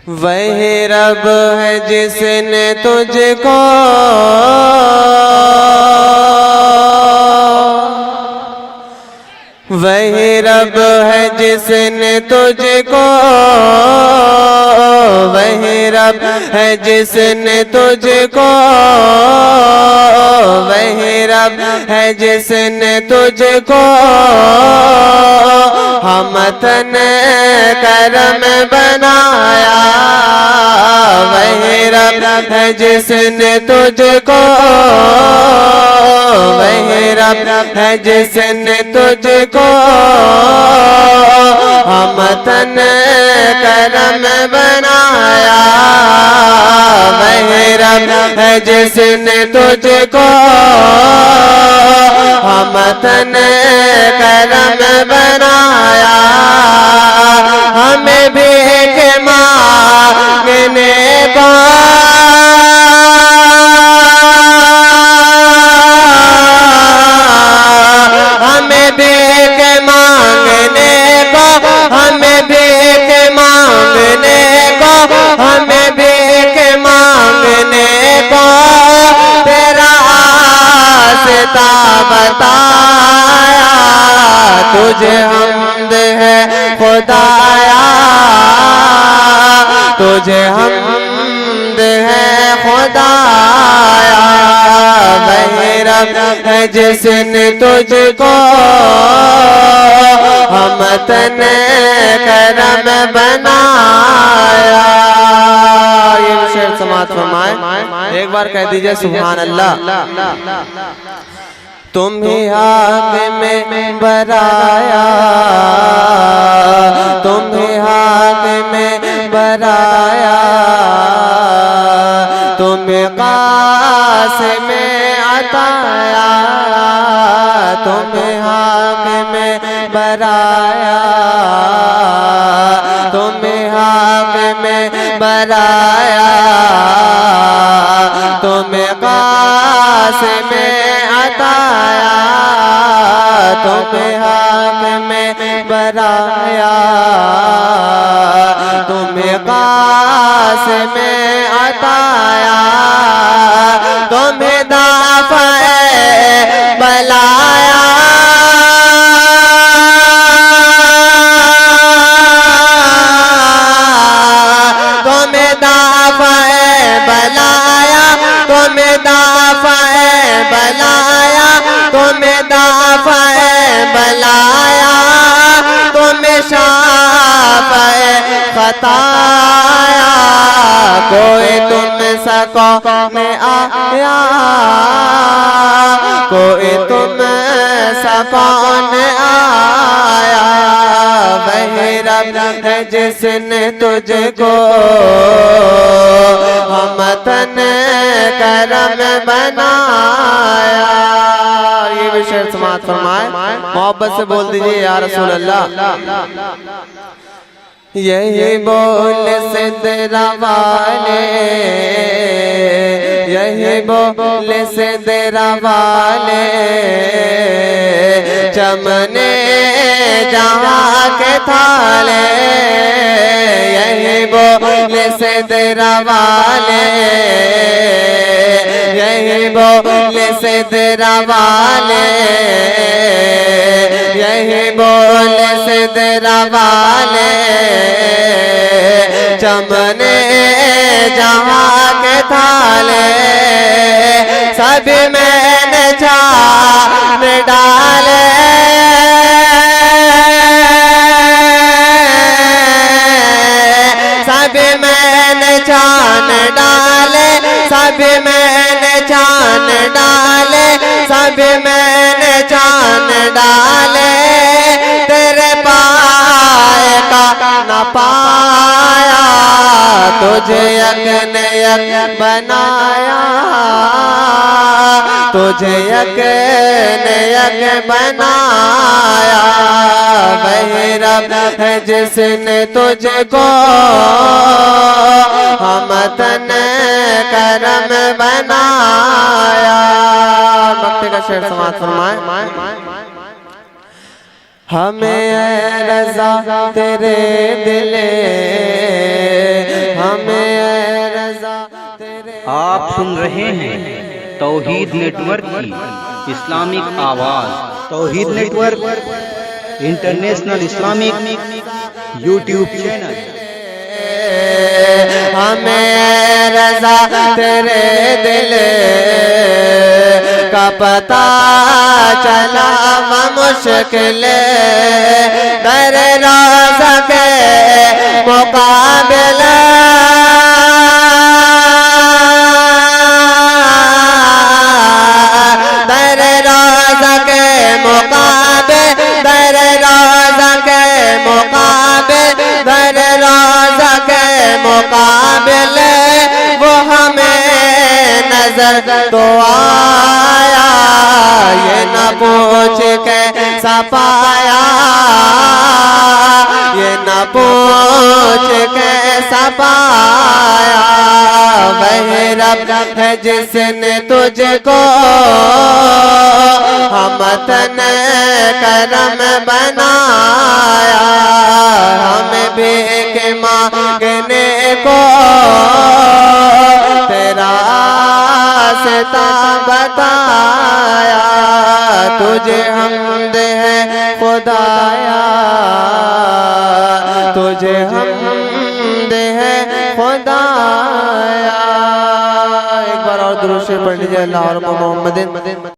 वही रब है जिसने तुझको वही रब है जिसने तुझको वही रब है जिसने तुझको वही रब है जिसने तुझको हमतन करम बनाया। वही रब है जिसने तुझको वही रब है जिसने तुझको हमतन करम बनाया। वही रब है जिसने तुझको हमतन करम बनाया। हमें भी एक मांगने को हमें भी एक मांगने को हमें भी एक मांगने को हमें भी एक मांगने को तेरा आस्ता बताया। तुझे हम्द है खुदाया तुझे हम्द है खुदाया। वही रब है जिसने तुझको हमतन करम बनाया। ये शेर समात फरमाए, एक बार कह दीजिए सुभान अल्लाह। तुम्हें आग में बराया तुम्हें आग में बराया तुम्हें कास में अताया। तुम्हें आग में बराया तुम्हें आग में बराया तुम्हें कास में अताया। तुम्हें आग में बराया तुम्हें कास में अताया। तुम्हें दाफ़े बलाया तुम्हें दाफ़े बलाया तुम्हें दाफ़े बलाया तुम्हें दाफ़े बलाया तुम्हें शाफ़े ख़ताया। कोई तुम सको में आया कोई तुम सको में आया। वही रब है जिसने तुझको हमतन करम बनाया। ये भी शेर समात फरमाए, मोहब्बत से बोल दीजिए या रसूल अल्लाह। यही बोल सिदरा वाले यही बोल सिदरा वाले चमने जहाँ के थाले। यही बोल सिदरा वाले यही बोल सिदरा वाले यही बोल सिदरा वाले चमने जहाँ के थाले। सभी मैंने छान डाले सभी मैंने छान डाले सभी मैंने छान डाले सभी मैंने छान डाले। तेरे पाए का न पाया तुझे यक ने यक बनाया तुझे यक ने यक बनाया। वही रब है जिसने तुझको हमतन करम बनाया। मक्ते का शेर समात फरमाए। हमें रज़ा तेरे दिले आप सुन रहे हैं तौहीद नेटवर्क की इस्लामिक आवाज़। Tauheed network international Islamic YouTube channel. हमें रज़ा तेरे दिल का पता चला व मुश्किल दर रोज़ा के मुकाबले दर रोज़ा के मुकाबले दर रोज़ा के मुकाबले दर रोज़ा के मुकाबले वो हमें नजर तो आया, ये न पूछ के सपाया, ये न पूछ के सपाया। वही रब है जिसने तुझको हमतन करम बनाया, हमें भीख मांगने को तेरा रास्ता बताया। तुझे हमद है खुदाया, तुझे हमद है खुदाया। एक बार और दुरूद शरीफ पढ़ लीजिए। अल्लाह और मोहम्मद।